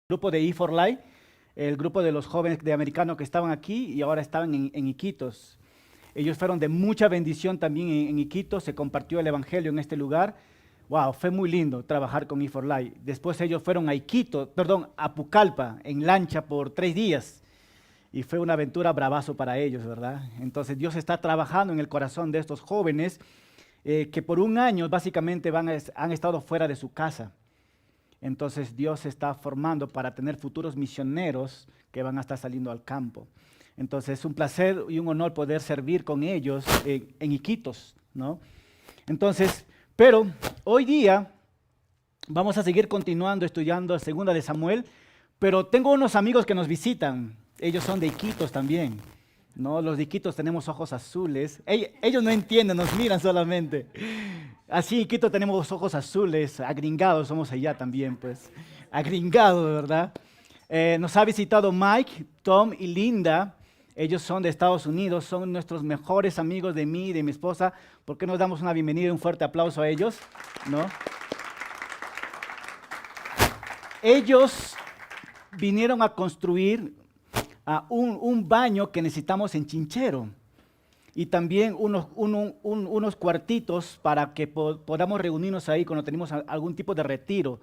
Grupo de E4Life, el grupo de los jóvenes de americanos que estaban aquí y ahora estaban en Iquitos. Ellos fueron de mucha bendición también en Iquitos, se compartió el evangelio en este lugar. Wow, fue muy lindo trabajar con E4Life. Después ellos fueron a a Pucallpa, en lancha por 3 días. Y fue una aventura bravazo para ellos, ¿verdad? Entonces Dios está trabajando en el corazón de estos jóvenes que por un año básicamente han estado fuera de su casa. Entonces Dios se está formando para tener futuros misioneros que van a estar saliendo al campo. Entonces es un placer y un honor poder servir con ellos en Iquitos, ¿no? Entonces, pero hoy día vamos a seguir continuando estudiando Segunda de Samuel, pero tengo unos amigos que nos visitan. Ellos son de Iquitos también, ¿no? Los de Iquitos tenemos ojos azules. Ellos no entienden, nos miran solamente. Así, en Quito tenemos ojos azules, agringados somos allá también, pues. Agringados, ¿verdad? Nos ha visitado Mike, Tom y Linda. Ellos son de Estados Unidos, son nuestros mejores amigos de mí y de mi esposa. ¿Por qué nos damos una bienvenida y un fuerte aplauso a ellos? ¿No? Ellos vinieron a construir un baño que necesitamos en Chinchero. Y también unos cuartitos para que podamos reunirnos ahí cuando tenemos algún tipo de retiro.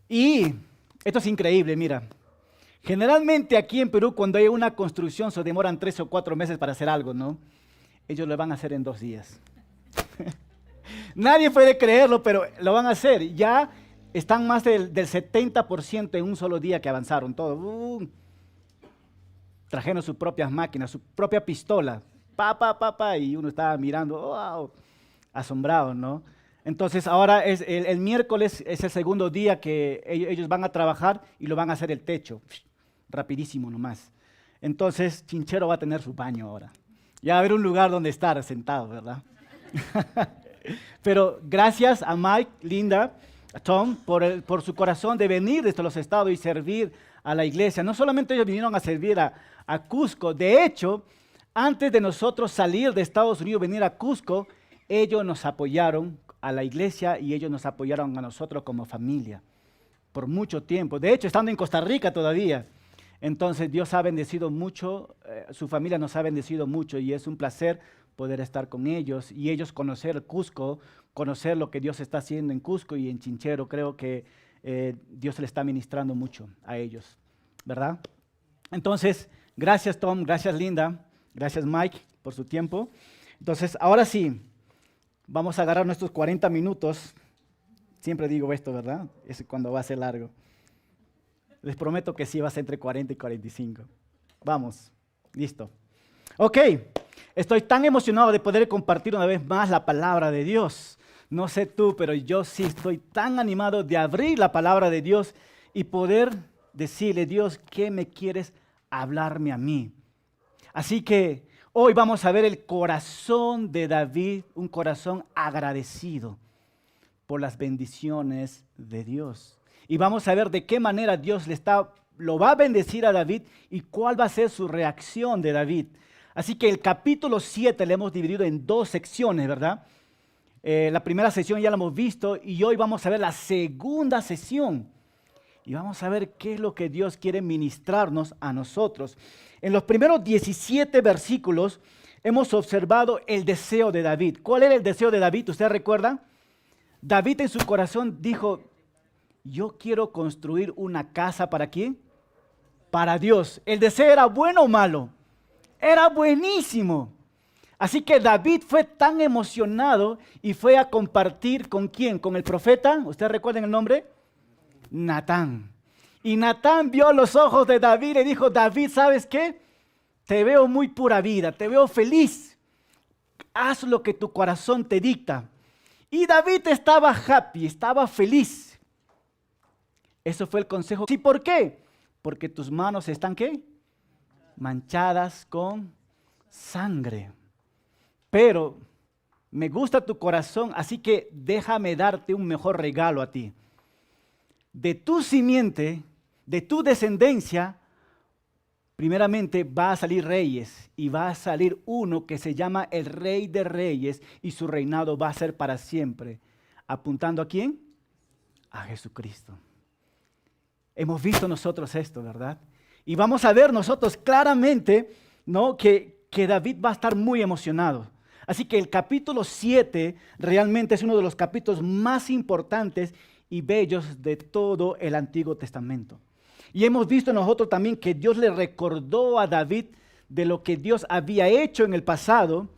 Y esto es increíble, mira. Generalmente aquí en Perú cuando hay una construcción se demoran 3 o 4 meses para hacer algo, ¿no? Ellos lo van a hacer en 2 días. Nadie puede creerlo, pero lo van a hacer. Ya están más del 70% en un solo día que avanzaron todo. Trajeron sus propias máquinas, su propia pistola. Y uno estaba mirando, wow, asombrado, ¿no? Entonces ahora es el miércoles es el segundo día que ellos van a trabajar y lo van a hacer el techo, rapidísimo nomás. Entonces Chinchero va a tener su baño ahora. Ya va a haber un lugar donde estar sentado, ¿verdad? Pero gracias a Mike, Linda, a Tom, por su corazón de venir desde los estados y servir a la iglesia. No solamente ellos vinieron a servir a Cusco, de hecho, antes de nosotros salir de Estados Unidos, venir a Cusco, ellos nos apoyaron a la iglesia y ellos nos apoyaron a nosotros como familia por mucho tiempo. De hecho, estando en Costa Rica todavía. Entonces, Dios ha bendecido mucho, su familia nos ha bendecido mucho y es un placer poder estar con ellos y ellos conocer Cusco, conocer lo que Dios está haciendo en Cusco y en Chinchero. Creo que Dios le está ministrando mucho a ellos, ¿verdad? Entonces, gracias Tom, gracias Linda. Gracias Mike por su tiempo. Entonces, ahora sí, vamos a agarrar nuestros 40 minutos. Siempre digo esto, ¿verdad? Es cuando va a ser largo. Les prometo que sí va a ser entre 40 y 45. Vamos, listo. Ok, estoy tan emocionado de poder compartir una vez más la palabra de Dios. No sé tú, pero yo sí estoy tan animado de abrir la palabra de Dios y poder decirle, Dios, ¿qué me quieres hablarme a mí? Así que hoy vamos a ver el corazón de David, un corazón agradecido por las bendiciones de Dios. Y vamos a ver de qué manera Dios lo va a bendecir a David y cuál va a ser su reacción de David. Así que el capítulo 7 le hemos dividido en 2 secciones, ¿verdad? La primera sesión ya la hemos visto y hoy vamos a ver la segunda sesión. Y vamos a ver qué es lo que Dios quiere ministrarnos a nosotros. En los primeros 17 versículos hemos observado el deseo de David. ¿Cuál era el deseo de David? ¿Usted recuerda? David en su corazón dijo, yo quiero construir una casa ¿para quién? Para Dios. ¿El deseo era bueno o malo? Era buenísimo. Así que David fue tan emocionado y fue a compartir ¿con quién? Con el profeta. ¿Usted recuerda el nombre? Natán. Y Natán vio los ojos de David y dijo, David, ¿sabes qué? Te veo muy pura vida, te veo feliz. Haz lo que tu corazón te dicta. Y David estaba happy, estaba feliz. Eso fue el consejo. ¿Sí por qué? Porque tus manos están ¿qué? Manchadas con sangre. Pero me gusta tu corazón, así que déjame darte un mejor regalo a ti. De tu simiente, de tu descendencia, primeramente va a salir reyes y va a salir uno que se llama el Rey de Reyes y su reinado va a ser para siempre. ¿Apuntando a quién? A Jesucristo. Hemos visto nosotros esto, ¿verdad? Y vamos a ver nosotros claramente, ¿no?, que David va a estar muy emocionado. Así que el capítulo 7 realmente es uno de los capítulos más importantes y bellos de todo el Antiguo Testamento. Y hemos visto nosotros también que Dios le recordó a David de lo que Dios había hecho en el pasado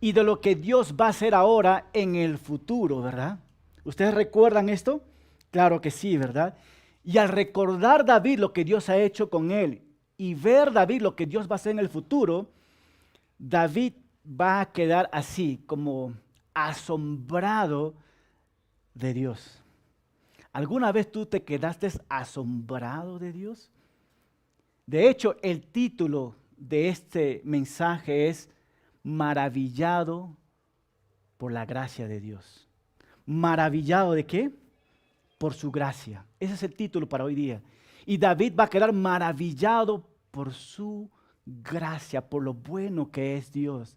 y de lo que Dios va a hacer ahora en el futuro, ¿verdad? ¿Ustedes recuerdan esto? Claro que sí, ¿verdad? Y al recordar David lo que Dios ha hecho con él y ver David lo que Dios va a hacer en el futuro, David va a quedar así, como asombrado de Dios. ¿Alguna vez tú te quedaste asombrado de Dios? De hecho, el título de este mensaje es Maravillado por la gracia de Dios. ¿Maravillado de qué? Por su gracia. Ese es el título para hoy día. Y David va a quedar maravillado por su gracia, por lo bueno que es Dios.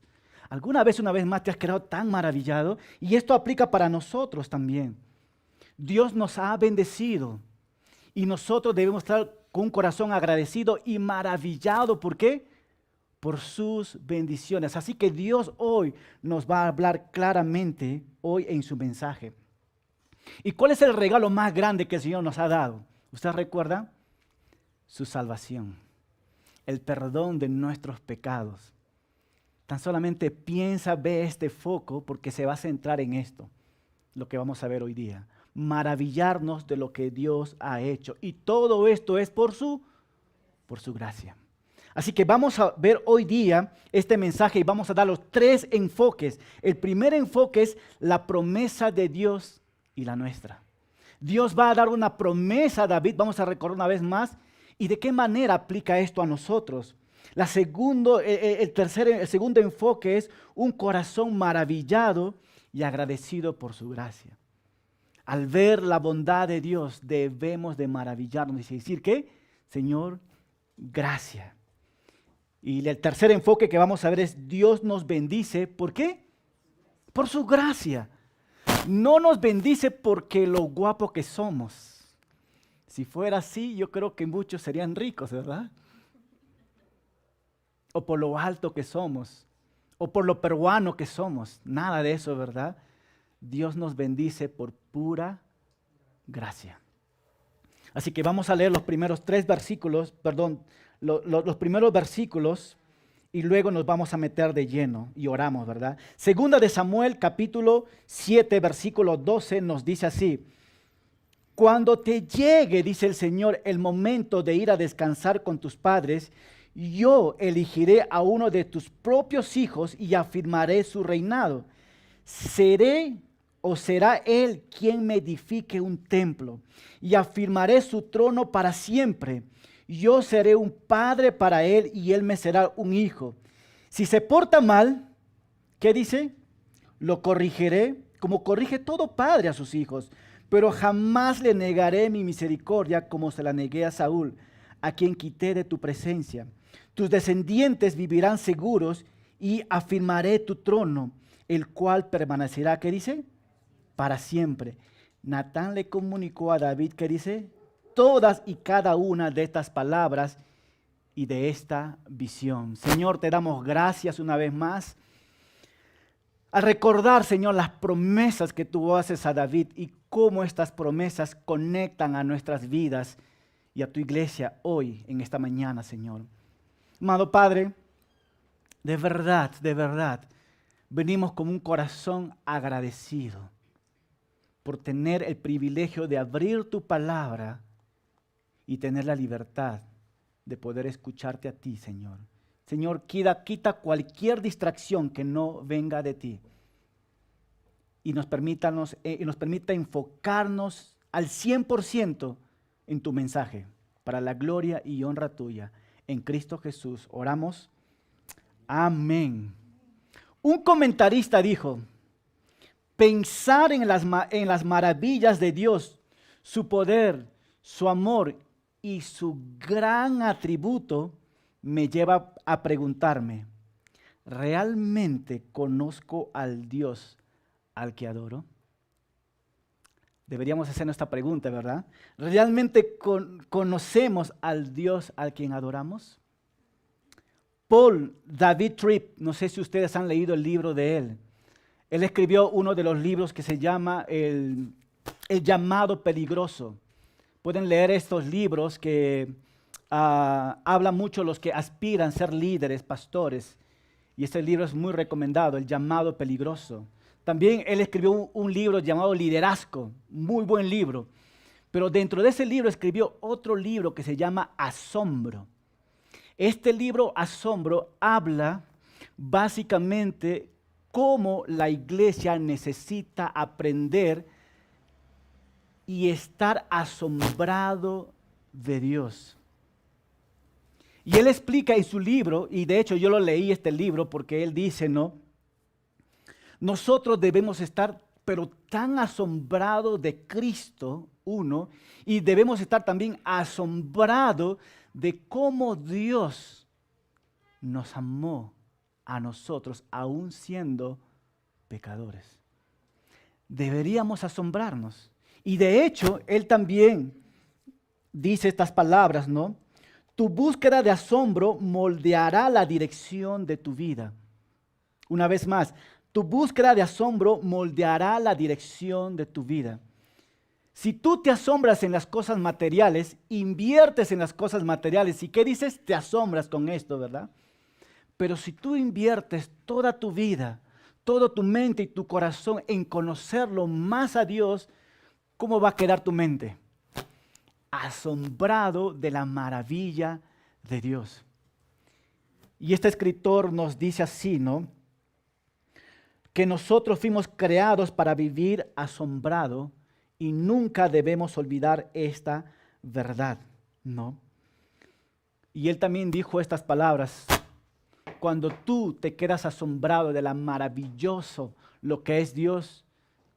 ¿Alguna vez, una vez más, te has quedado tan maravillado? Y esto aplica para nosotros también. Dios nos ha bendecido y nosotros debemos estar con un corazón agradecido y maravillado. ¿Por qué? Por sus bendiciones. Así que Dios hoy nos va a hablar claramente hoy en su mensaje. ¿Y cuál es el regalo más grande que el Señor nos ha dado? ¿Usted recuerda? Su salvación, el perdón de nuestros pecados. Tan solamente piensa, ve este foco porque se va a centrar en esto, lo que vamos a ver hoy día. Maravillarnos de lo que Dios ha hecho. Y todo esto es por su gracia. Así que vamos a ver hoy día este mensaje y vamos a dar los tres enfoques. El primer enfoque es la promesa de Dios y la nuestra. Dios va a dar una promesa a David, vamos a recordar una vez más, y de qué manera aplica esto a nosotros. El segundo enfoque es un corazón maravillado y agradecido por su gracia. Al ver la bondad de Dios debemos de maravillarnos y decir que, Señor, gracias. Y el tercer enfoque que vamos a ver es Dios nos bendice. ¿Por qué? Por su gracia. No nos bendice porque lo guapo que somos. Si fuera así, yo creo que muchos serían ricos, ¿verdad? O por lo alto que somos, o por lo peruano que somos. Nada de eso, ¿verdad? Dios nos bendice por pura gracia. Así que vamos a leer los primeros los primeros versículos y luego nos vamos a meter de lleno y oramos, ¿verdad? Segunda de Samuel, capítulo 7, versículo 12, nos dice así: cuando te llegue, dice el Señor, el momento de ir a descansar con tus padres, yo elegiré a uno de tus propios hijos y afirmaré su reinado. Será él quien me edifique un templo y afirmaré su trono para siempre. Yo seré un padre para él y él me será un hijo. Si se porta mal, ¿qué dice? Lo corregiré como corrige todo padre a sus hijos, pero jamás le negaré mi misericordia como se la negué a Saúl, a quien quité de tu presencia. Tus descendientes vivirán seguros y afirmaré tu trono, el cual permanecerá, ¿qué dice? Para siempre. Natán le comunicó a David, ¿qué dice? Todas y cada una de estas palabras y de esta visión. Señor, te damos gracias una vez más. Al recordar, Señor, las promesas que tú haces a David y cómo estas promesas conectan a nuestras vidas y a tu iglesia hoy, en esta mañana, Señor. Amado Padre, de verdad, venimos con un corazón agradecido por tener el privilegio de abrir tu palabra y tener la libertad de poder escucharte a ti, Señor. Señor, quita cualquier distracción que no venga de ti y nos permita enfocarnos al 100% en tu mensaje para la gloria y honra tuya. En Cristo Jesús oramos. Amén. Un comentarista dijo: pensar en las maravillas de Dios, su poder, su amor y su gran atributo me lleva a preguntarme, ¿realmente conozco al Dios al que adoro? Deberíamos hacer esta pregunta, ¿verdad? ¿Realmente conocemos al Dios al quien adoramos? Paul David Tripp, no sé si ustedes han leído el libro de él. Él escribió uno de los libros que se llama El llamado peligroso. Pueden leer estos libros que hablan mucho los que aspiran a ser líderes, pastores. Y este libro es muy recomendado, El llamado peligroso. También él escribió un libro llamado Liderazgo, muy buen libro. Pero dentro de ese libro escribió otro libro que se llama Asombro. Este libro, Asombro, habla básicamente cómo la iglesia necesita aprender y estar asombrado de Dios. Y él explica en su libro, y de hecho yo lo leí este libro porque él dice, ¿no? Nosotros debemos estar, pero tan asombrados de Cristo, uno, y debemos estar también asombrados de cómo Dios nos amó a nosotros, aún siendo pecadores. Deberíamos asombrarnos. Y de hecho, él también dice estas palabras, ¿no? Tu búsqueda de asombro moldeará la dirección de tu vida. Una vez más, tu búsqueda de asombro moldeará la dirección de tu vida. Si tú te asombras en las cosas materiales, inviertes en las cosas materiales. ¿Y qué dices? Te asombras con esto, ¿verdad? Pero si tú inviertes toda tu vida, toda tu mente y tu corazón en conocerlo más a Dios, ¿cómo va a quedar tu mente? Asombrado de la maravilla de Dios. Y este escritor nos dice así, ¿no? Que nosotros fuimos creados para vivir asombrado y nunca debemos olvidar esta verdad, ¿no? Y él también dijo estas palabras: cuando tú te quedas asombrado de la maravilloso lo que es Dios,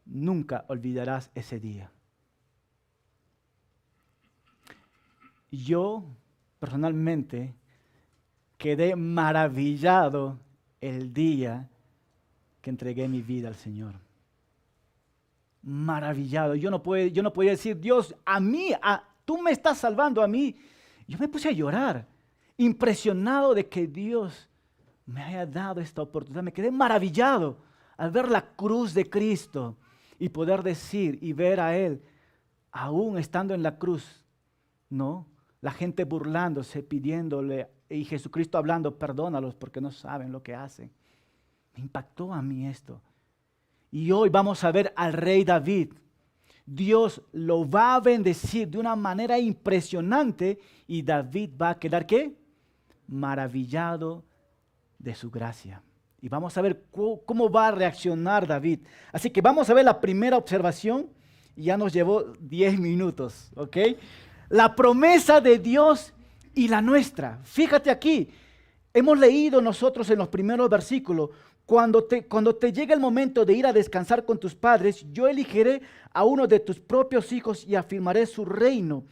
nunca olvidarás ese día. Yo personalmente quedé maravillado el día que entregué mi vida al Señor. Maravillado. Yo no podía decir, Dios, tú me estás salvando a mí. Yo me puse a llorar, impresionado de que Dios me haya dado esta oportunidad. Me quedé maravillado al ver la cruz de Cristo y poder decir y ver a Él, aún estando en la cruz, ¿no? La gente burlándose, pidiéndole, y Jesucristo hablando, perdónalos porque no saben lo que hacen. Me impactó a mí esto. Y hoy vamos a ver al rey David. Dios lo va a bendecir de una manera impresionante y David va a quedar, ¿qué? Maravillado de su gracia. Y vamos a ver cómo va a reaccionar David. Así que vamos a ver la primera observación. Y ya nos llevó 10 minutos, ¿ok? La promesa de Dios y la nuestra. Fíjate aquí, hemos leído nosotros en los primeros versículos, cuando te llegue el momento de ir a descansar con tus padres, yo elegiré a uno de tus propios hijos y afirmaré su reino.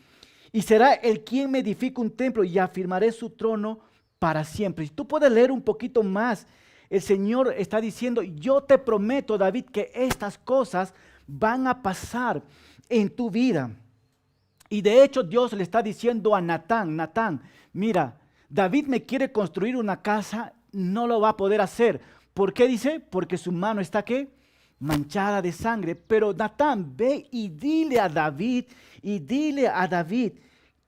Y será el quien me edifique un templo y afirmaré su trono para siempre. Si tú puedes leer un poquito más, el Señor está diciendo, yo te prometo, David, que estas cosas van a pasar en tu vida. Y de hecho Dios le está diciendo a Natán, mira, David me quiere construir una casa, no lo va a poder hacer. ¿Por qué dice? Porque su mano está, ¿qué? Manchada de sangre. Pero Natán, ve y dile a David,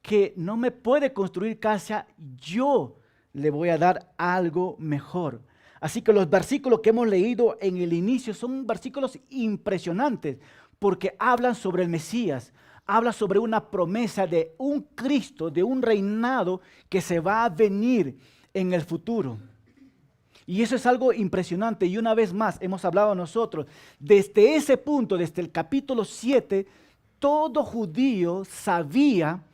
que no me puede construir casa, yo le voy a dar algo mejor. Así que los versículos que hemos leído en el inicio son versículos impresionantes porque hablan sobre el Mesías, habla sobre una promesa de un Cristo, de un reinado que se va a venir en el futuro. Y eso es algo impresionante. Y una vez más hemos hablado nosotros, desde ese punto, desde el capítulo 7, todo judío sabía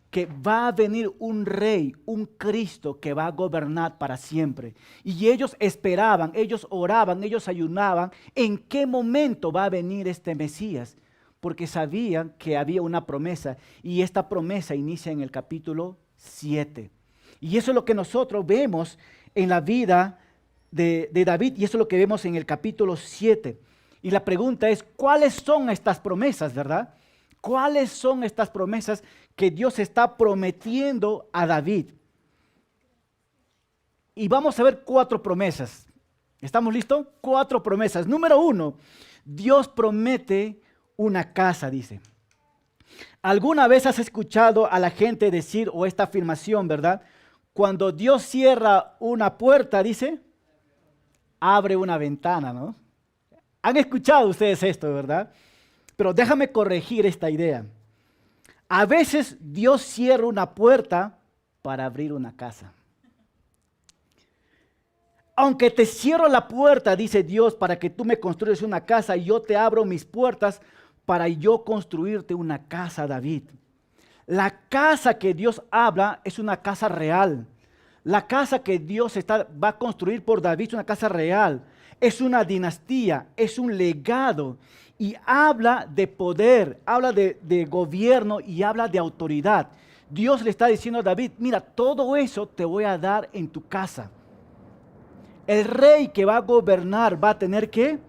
que va a venir un rey, un Cristo que va a gobernar para siempre. Y ellos esperaban, ellos oraban, ellos ayunaban, ¿en qué momento va a venir este Mesías? Porque sabían que había una promesa y esta promesa inicia en el capítulo 7. Y eso es lo que nosotros vemos en la vida de David y eso es lo que vemos en el capítulo 7. Y la pregunta es, ¿cuáles son estas promesas, verdad? ¿Cuáles son estas promesas que Dios está prometiendo a David? Y vamos a ver 4 promesas. ¿Estamos listos? 4 promesas. Número 1, Dios promete una casa, dice. ¿Alguna vez has escuchado a la gente decir, o esta afirmación, verdad? Cuando Dios cierra una puerta, dice, abre una ventana, ¿no? Han escuchado ustedes esto, ¿verdad? Pero déjame corregir esta idea. A veces Dios cierra una puerta para abrir una casa. Aunque te cierro la puerta, dice Dios, para que tú me construyas una casa, yo te abro mis puertas para yo construirte una casa, David. La casa que Dios habla es una casa real. La casa que Dios va a construir por David es una casa real. Es una dinastía, es un legado. Y habla de poder, habla de gobierno y habla de autoridad. Dios le está diciendo a David, mira, todo eso te voy a dar en tu casa. El rey que va a gobernar va a tener ¿qué?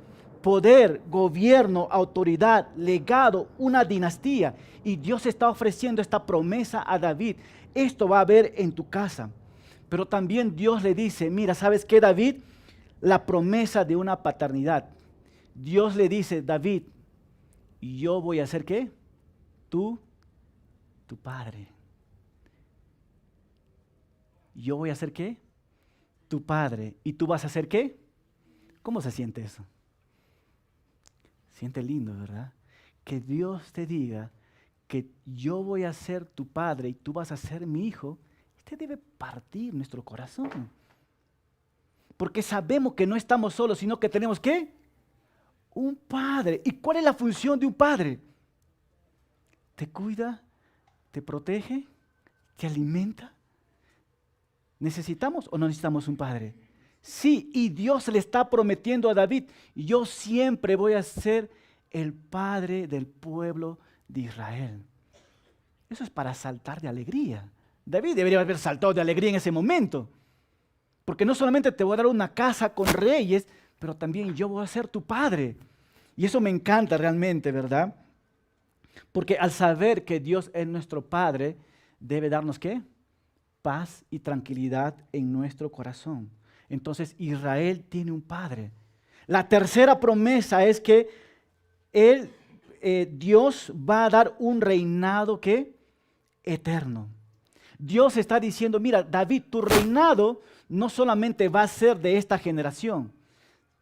Poder, gobierno, autoridad, legado, una dinastía. Y Dios está ofreciendo esta promesa a David. Esto va a haber en tu casa. Pero también Dios le dice, mira, ¿sabes qué, David? La promesa de una paternidad. Dios le dice, David, yo voy a ser ¿qué? Tu padre. Yo voy a ser ¿qué? Tu padre. ¿Y tú vas a ser qué? ¿Cómo se siente eso? Siente lindo, ¿verdad? Que Dios te diga que yo voy a ser tu padre y tú vas a ser mi hijo. Este debe partir nuestro corazón. Porque sabemos que no estamos solos, sino que tenemos ¿qué? Un padre. ¿Y cuál es la función de un padre? Te cuida, te protege, te alimenta. ¿Necesitamos o no necesitamos un padre? Sí, y Dios le está prometiendo a David, yo siempre voy a ser el padre del pueblo de Israel. Eso es para saltar de alegría. David debería haber saltado de alegría en ese momento. Porque no solamente te voy a dar una casa con reyes, pero también yo voy a ser tu padre. Y eso me encanta realmente, ¿verdad? Porque al saber que Dios es nuestro Padre, debe darnos ¿qué? Paz y tranquilidad en nuestro corazón. Entonces Israel tiene un padre. La tercera promesa es que Dios va a dar un reinado ¿qué? Eterno. Dios está diciendo, mira, David, tu reinado no solamente va a ser de esta generación,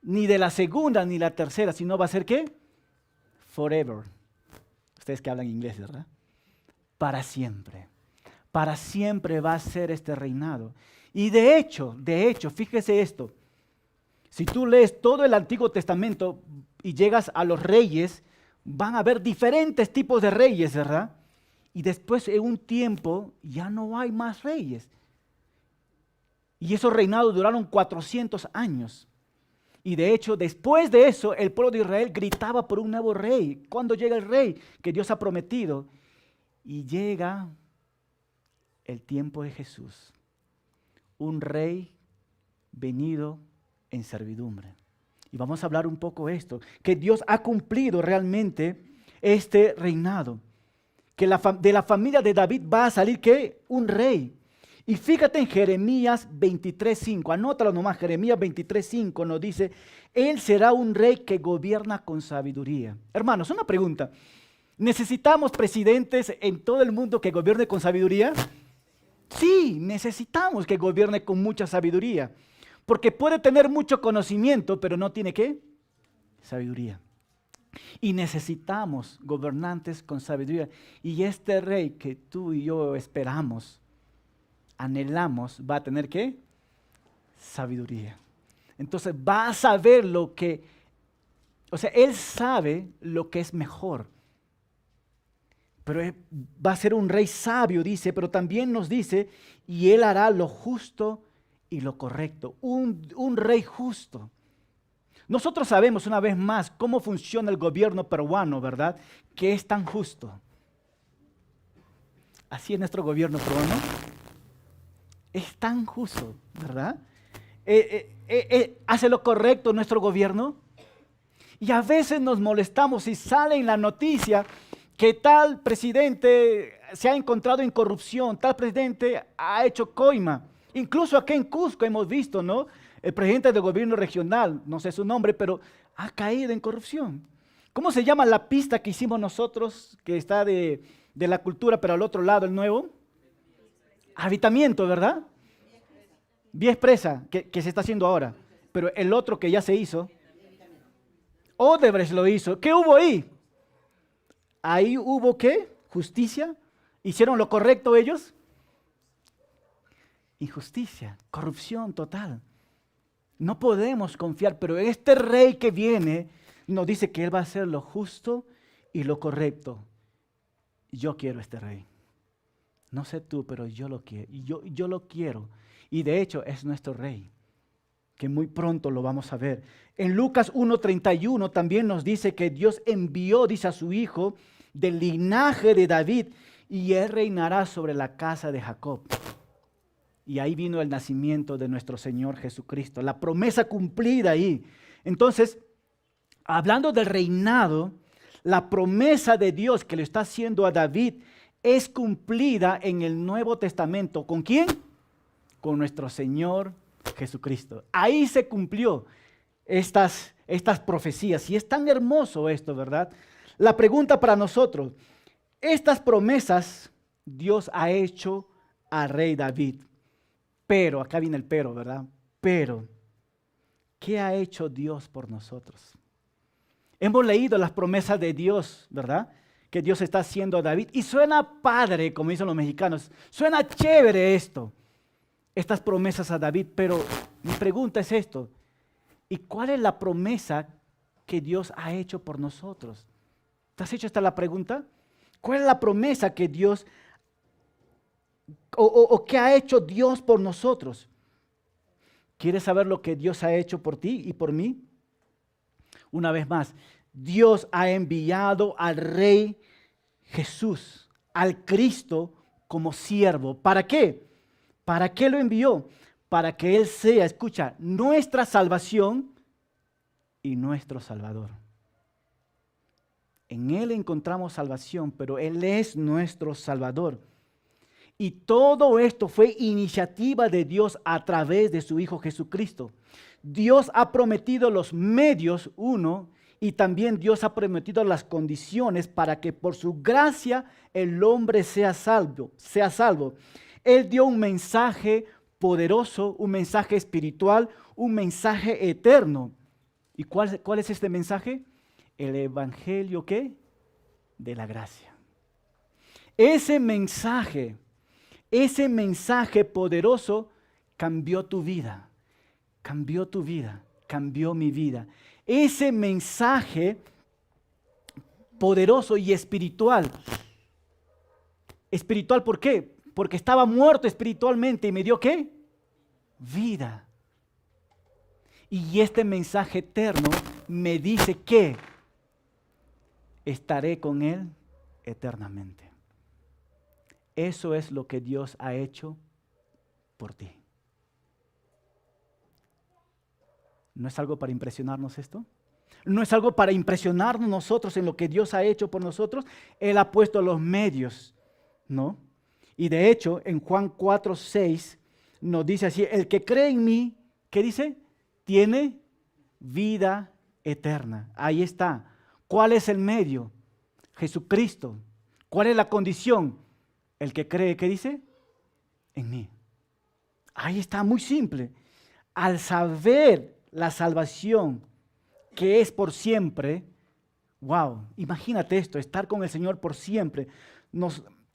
ni de la segunda ni la tercera, sino va a ser ¿qué? Forever. Ustedes que hablan inglés, ¿verdad? Para siempre. Para siempre va a ser este reinado. Y de hecho, fíjese esto. Si tú lees todo el Antiguo Testamento y llegas a los reyes, van a haber diferentes tipos de reyes, ¿verdad? Y después en un tiempo ya no hay más reyes. Y esos reinados duraron 400 años. Y de hecho, después de eso, el pueblo de Israel gritaba por un nuevo rey. ¿Cuándo llega el rey que Dios ha prometido? Y llega el tiempo de Jesús. Un rey venido en servidumbre. Y vamos a hablar un poco de esto, que Dios ha cumplido realmente este reinado. Que de la familia de David va a salir ¿qué? Un rey. Y fíjate en Jeremías 23:5, anótalo nomás, Jeremías 23:5 nos dice, Él será un rey que gobierna con sabiduría. Hermanos, una pregunta, ¿necesitamos presidentes en todo el mundo que gobierne con sabiduría? Sí, necesitamos que gobierne con mucha sabiduría, porque puede tener mucho conocimiento, pero no tiene ¿qué? Sabiduría. Y necesitamos gobernantes con sabiduría. Y este rey que tú y yo esperamos, anhelamos, va a tener ¿qué? Sabiduría. Entonces va a saber lo que, él sabe lo que es mejor. Pero va a ser un rey sabio, dice, pero también nos dice, y él hará lo justo y lo correcto. Un rey justo. Nosotros sabemos una vez más cómo funciona el gobierno peruano, ¿verdad? Que es tan justo. Así es nuestro gobierno peruano. Es tan justo, ¿verdad? ¿Hace lo correcto nuestro gobierno? Y a veces nos molestamos y sale en la noticia que tal presidente se ha encontrado en corrupción, tal presidente ha hecho coima. Incluso aquí en Cusco hemos visto, ¿no? El presidente del gobierno regional, no sé su nombre, pero ha caído en corrupción. ¿Cómo se llama la pista que hicimos nosotros, que está de la cultura, pero al otro lado el nuevo? Habitamiento, ¿verdad? Vía expresa, que se está haciendo ahora. Pero el otro que ya se hizo, Odebrecht lo hizo. ¿Qué hubo ahí? Ahí hubo ¿qué? Justicia. ¿Hicieron lo correcto ellos? Injusticia, corrupción total. No podemos confiar, pero este rey que viene nos dice que él va a hacer lo justo y lo correcto. Yo quiero este rey. No sé tú, pero yo lo quiero. Yo lo quiero. Y de hecho es nuestro rey, que muy pronto lo vamos a ver. En Lucas 1:31 también nos dice que Dios envió, dice, a su hijo del linaje de David, y él reinará sobre la casa de Jacob. Y ahí vino el nacimiento de nuestro Señor Jesucristo, la promesa cumplida ahí. Entonces, hablando del reinado, la promesa de Dios que le está haciendo a David es cumplida en el Nuevo Testamento. ¿Con quién? Con nuestro Señor Jesucristo. Ahí se cumplió estas profecías. Y es tan hermoso esto, ¿verdad? La pregunta para nosotros, estas promesas Dios ha hecho al rey David. Pero, acá viene el pero, ¿verdad? Pero, ¿qué ha hecho Dios por nosotros? Hemos leído las promesas de Dios, ¿verdad? Que Dios está haciendo a David. Y suena padre, como dicen los mexicanos. Suena chévere esto. Estas promesas a David. Pero mi pregunta es esto. ¿Y cuál es la promesa que Dios ha hecho por nosotros? ¿Te has hecho esta la pregunta? ¿Cuál es la promesa que Dios o qué ha hecho Dios por nosotros? ¿Quieres saber lo que Dios ha hecho por ti y por mí? Una vez más, Dios ha enviado al Rey Jesús, al Cristo como siervo. ¿Para qué? ¿Para qué lo envió? Para que Él sea, escucha, nuestra salvación y nuestro Salvador. En Él encontramos salvación, pero Él es nuestro Salvador. Y todo esto fue iniciativa de Dios a través de su Hijo Jesucristo. Dios ha prometido los medios, uno, y también Dios ha prometido las condiciones para que por su gracia el hombre sea salvo. Él dio un mensaje poderoso, un mensaje espiritual, un mensaje eterno. ¿Y cuál es este mensaje? El evangelio, ¿qué? De la gracia. Ese mensaje poderoso cambió tu vida, cambió mi vida. Ese mensaje poderoso y espiritual. ¿Espiritual por qué? Porque estaba muerto espiritualmente y me dio ¿qué? Vida. Y este mensaje eterno me dice que estaré con Él eternamente. Eso es lo que Dios ha hecho por ti. ¿No es algo para impresionarnos esto? ¿No es algo para impresionarnos nosotros en lo que Dios ha hecho por nosotros? Él ha puesto los medios, ¿no? Y de hecho, en Juan 4:6 nos dice así, el que cree en mí, ¿qué dice? Tiene vida eterna. Ahí está. ¿Cuál es el medio? Jesucristo. ¿Cuál es la condición? El que cree, ¿qué dice? En mí. Ahí está, muy simple. Al saber la salvación que es por siempre, wow, imagínate esto, estar con el Señor por siempre,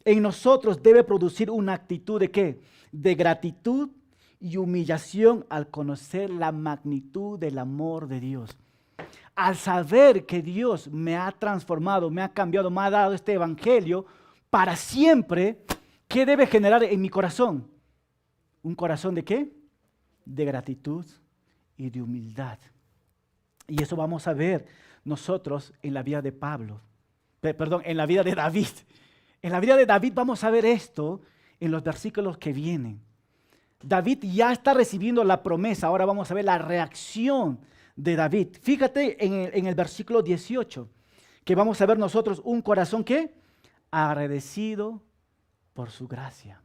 en nosotros debe producir una actitud de ¿qué? De gratitud y humillación al conocer la magnitud del amor de Dios. Al saber que Dios me ha transformado, me ha cambiado, me ha dado este evangelio para siempre, ¿qué debe generar en mi corazón? ¿Un corazón de qué? De gratitud y de humildad. Y eso vamos a ver nosotros en la vida de en la vida de David. En la vida de David vamos a ver esto en los versículos que vienen. David ya está recibiendo la promesa, ahora vamos a ver la reacción de David. Fíjate en el versículo 18, que vamos a ver nosotros un corazón que agradecido por su gracia.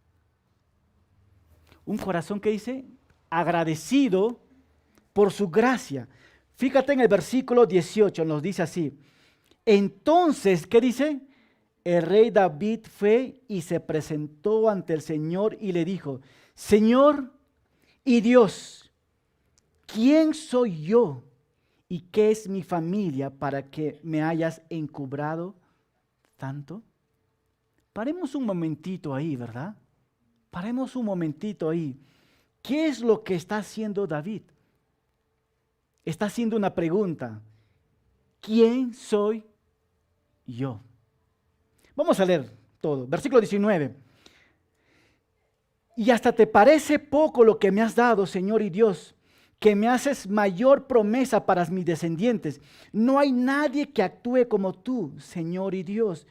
Un corazón que dice agradecido por su gracia. Fíjate en el versículo 18, nos dice así. Entonces, ¿qué dice? El rey David fue y se presentó ante el Señor y le dijo, Señor y Dios, ¿quién soy yo y qué es mi familia para que me hayas encubrado tanto? Paremos un momentito ahí, ¿verdad? Paremos un momentito ahí. ¿Qué es lo que está haciendo David? Está haciendo una pregunta. ¿Quién soy yo? Vamos a leer todo. Versículo 19. Y hasta te parece poco lo que me has dado, Señor y Dios, que me haces mayor promesa para mis descendientes. No hay nadie que actúe como tú, Señor y Dios.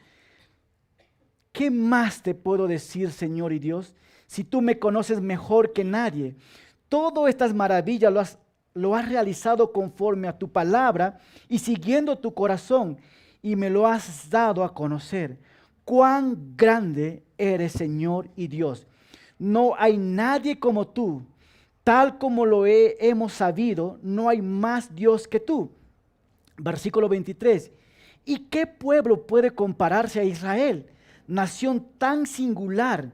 ¿Qué más te puedo decir, Señor y Dios, si tú me conoces mejor que nadie? Todas estas maravillas lo has realizado conforme a tu palabra y siguiendo tu corazón, y me lo has dado a conocer. Cuán grande eres, Señor y Dios. No hay nadie como tú. Tal como hemos sabido, no hay más Dios que tú. Versículo 23. ¿Y qué pueblo puede compararse a Israel? Nación tan singular.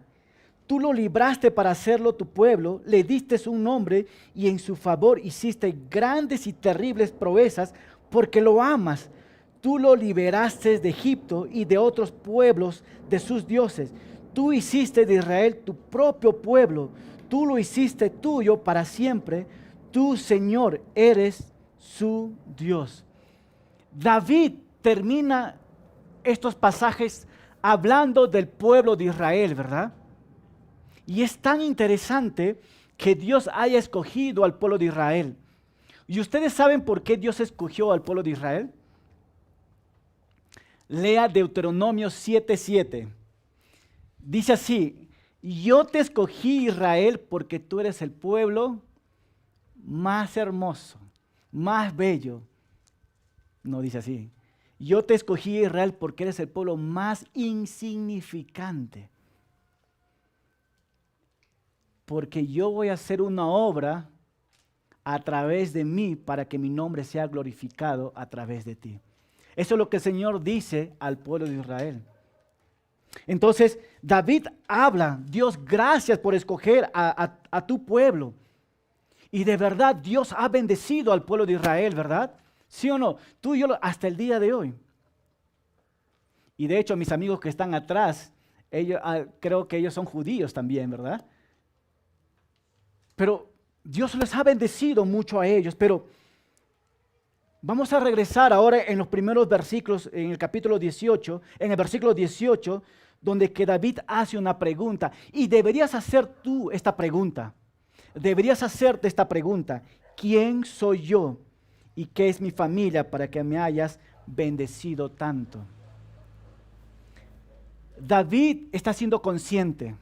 Tú lo libraste para hacerlo tu pueblo, le diste un nombre y en su favor hiciste grandes y terribles proezas porque lo amas. Tú lo liberaste de Egipto y de otros pueblos de sus dioses. Tú hiciste de Israel tu propio pueblo. Tú lo hiciste tuyo para siempre. Tú, Señor, eres su Dios. David termina estos pasajes hablando del pueblo de Israel, ¿verdad? Y es tan interesante que Dios haya escogido al pueblo de Israel. ¿Y ustedes saben por qué Dios escogió al pueblo de Israel? Lea Deuteronomio 7:7. Dice así, yo te escogí, Israel, porque tú eres el pueblo más hermoso, más bello. No dice así. Yo te escogí, Israel, porque eres el pueblo más insignificante. Porque yo voy a hacer una obra a través de mí para que mi nombre sea glorificado a través de ti. Eso es lo que el Señor dice al pueblo de Israel. Entonces, David habla, Dios, gracias por escoger a tu pueblo. Y de verdad, Dios ha bendecido al pueblo de Israel, ¿verdad? ¿Sí o no? Tú y yo hasta el día de hoy. Y de hecho, mis amigos que están atrás, creo que ellos son judíos también, ¿verdad? Pero Dios les ha bendecido mucho a ellos. Pero vamos a regresar ahora en los primeros versículos, en el capítulo 18, en el versículo 18, donde que David hace una pregunta. Y deberías hacer tú esta pregunta. Deberías hacerte esta pregunta. ¿Quién soy yo? ¿Y qué es mi familia para que me hayas bendecido tanto? David está siendo consciente.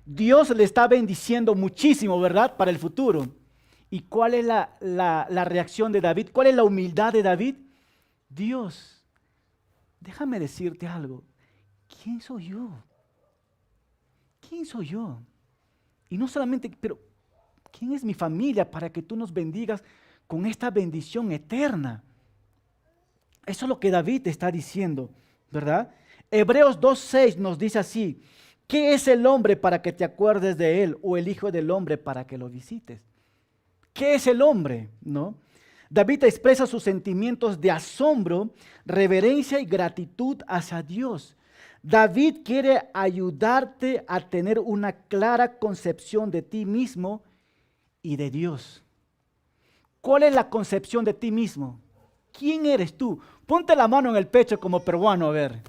Dios le está bendiciendo muchísimo, ¿verdad? Para el futuro. ¿Y cuál es la reacción de David? ¿Cuál es la humildad de David? Dios, déjame decirte algo. ¿Quién soy yo? ¿Quién soy yo? Y no solamente, pero ¿quién es mi familia para que tú nos bendigas con esta bendición eterna? Eso es lo que David está diciendo, ¿verdad? Hebreos 2:6 nos dice así, ¿qué es el hombre para que te acuerdes de él o el hijo del hombre para que lo visites? ¿Qué es el hombre? ¿No? David expresa sus sentimientos de asombro, reverencia y gratitud hacia Dios. David quiere ayudarte a tener una clara concepción de ti mismo y de Dios. ¿Cuál es la concepción de ti mismo? ¿Quién eres tú? Ponte la mano en el pecho como peruano, a ver,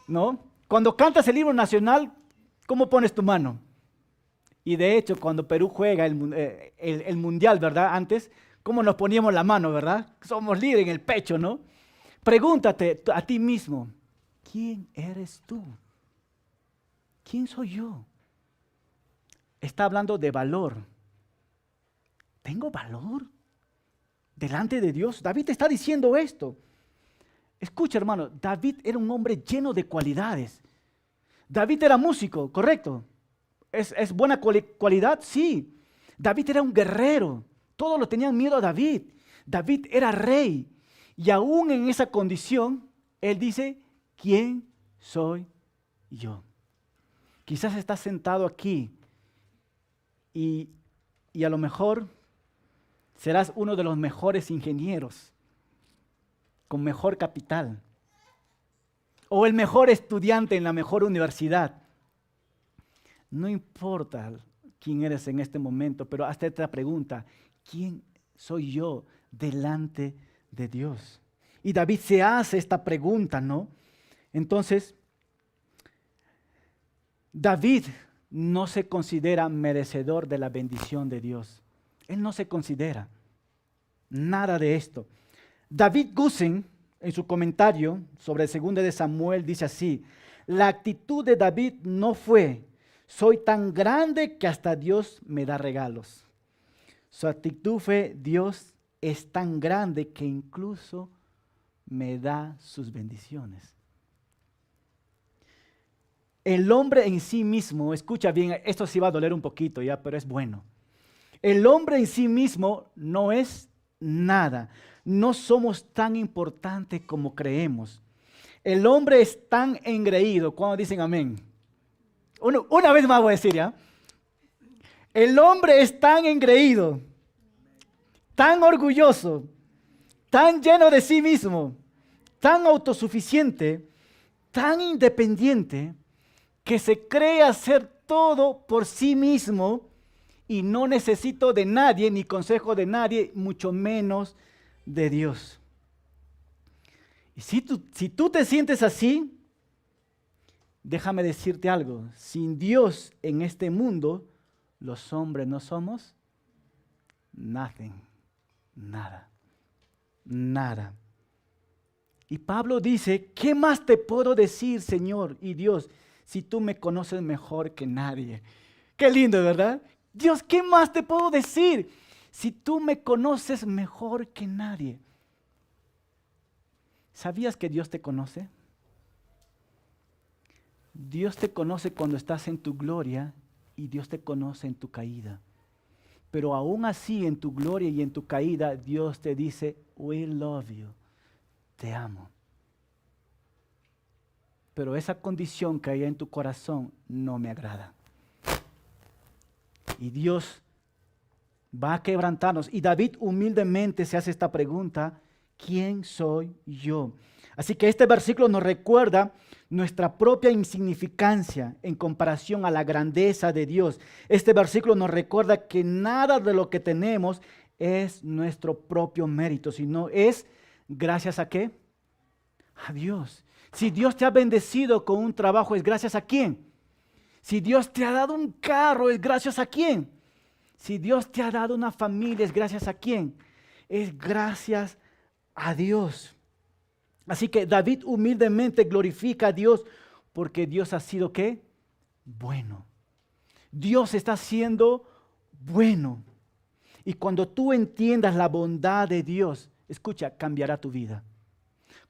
¿no? Cuando cantas el himno nacional, ¿cómo pones tu mano? Y de hecho, cuando Perú juega el mundial, ¿verdad? Antes, ¿cómo nos poníamos la mano, verdad? Somos líderes en el pecho, ¿no? Pregúntate a ti mismo, ¿quién eres tú? ¿Quién soy yo? Está hablando de valor. ¿Tengo valor? delante de Dios. David está diciendo esto. Escucha, hermano, David era un hombre lleno de cualidades. David era músico, ¿correcto? ¿Es buena cualidad? Sí. David era un guerrero. Todos le tenían miedo a David. David era rey. Y aún en esa condición, él dice, ¿quién soy yo? Quizás estás sentado aquí y a lo mejor serás uno de los mejores ingenieros, con mejor capital, o el mejor estudiante en la mejor universidad. No importa quién eres en este momento, pero hazte esta pregunta: ¿quién soy yo delante de Dios? Y David se hace esta pregunta, ¿no? Entonces, David no se considera merecedor de la bendición de Dios. Él no se considera nada de esto. David Gusen, en su comentario sobre el 2 de Samuel, dice así: la actitud de David no fue, soy tan grande que hasta Dios me da regalos. Su actitud fue, Dios es tan grande que incluso me da sus bendiciones. El hombre en sí mismo, escucha bien, esto sí va a doler un poquito ya, pero es bueno. El hombre en sí mismo no es nada. No somos tan importantes como creemos. El hombre es tan engreído. ¿Cuándo dicen amén? Una vez más voy a decir ya. El hombre es tan engreído, tan orgulloso, tan lleno de sí mismo, tan autosuficiente, tan independiente, que se cree hacer todo por sí mismo y no necesito de nadie, ni consejo de nadie, mucho menos de Dios. Y si tú te sientes así, déjame decirte algo: sin Dios en este mundo, los hombres no somos nothing, nada, nada. Y Pablo dice, ¿qué más te puedo decir, Señor y Dios, si tú me conoces mejor que nadie? Qué lindo, ¿verdad? Dios, ¿qué más te puedo decir si tú me conoces mejor que nadie? ¿Sabías que Dios te conoce? Dios te conoce cuando estás en tu gloria y Dios te conoce en tu caída. Pero aún así, en tu gloria y en tu caída, Dios te dice, we love you, te amo. Pero esa condición que hay en tu corazón no me agrada. Y Dios va a quebrantarnos. Y David humildemente se hace esta pregunta: ¿quién soy yo? Así que este versículo nos recuerda nuestra propia insignificancia en comparación a la grandeza de Dios. Este versículo nos recuerda que nada de lo que tenemos es nuestro propio mérito, sino es gracias a ¿qué? A Dios. Si Dios te ha bendecido con un trabajo, ¿es gracias a quién? Si Dios te ha dado un carro, ¿es gracias a quién? Si Dios te ha dado una familia, ¿es gracias a quién? Es gracias a Dios. Así que David humildemente glorifica a Dios porque Dios ha sido ¿qué? Bueno. Dios está siendo bueno. Y cuando tú entiendas la bondad de Dios, escucha, cambiará tu vida.